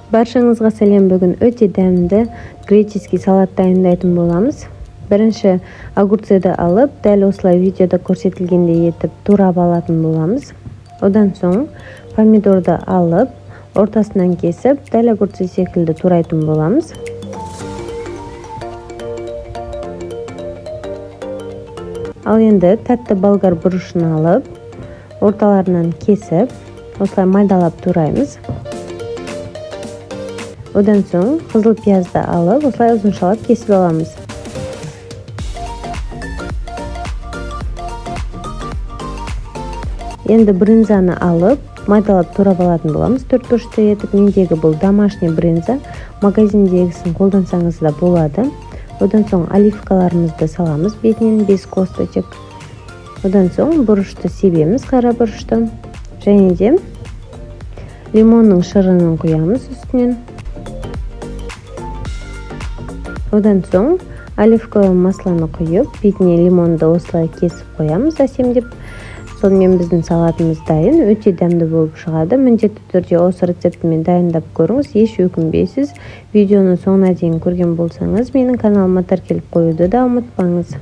Баршаңызға сәлем. Бүгін өте дәмді греческий салат дайындайтын боламыз. Бірінші огурцты алып, дәл осылай видеода көрсетілгендей етіп турап алатын боламыз. Одан соң помидорды алып, ортасынан кесіп, дәл огурцы секілді турайтын боламыз. Ал енді тәтті болгар бұрышын алып, орталарынан кесіп, осылай майдалап тураймыз. Одан соң қызыл пиязды алып, осылай ұзыншалап кесіп аламыз. Енді брынзаны алып, майдалап турап алатын боламыз. 4 бұрышты етіп, мендегі бұл домашний брынза, магазиндегісін қолдансаңыз да болады. Одан соң оливкаларымызды саламыз, бетінен 5 косточек. Одан соң бұрышты себеміз, қара бұрышты. Және де лимонның шырынын құямыз үстінен. Одан соң оливковый масланы құйып, бетіне лимонды осылай кесіп қоямыз әсемдеп. Сонымен біздің салатымыз дайын, өте дәмді болып шығады. Міндетті түрде осы рецептімен дайындап көріңіз, еш өкінбейсіз. Видеоны соңына дейін көрген болсаңыз, менің каналыма тіркеліп қоюды да ұмытпаңыз.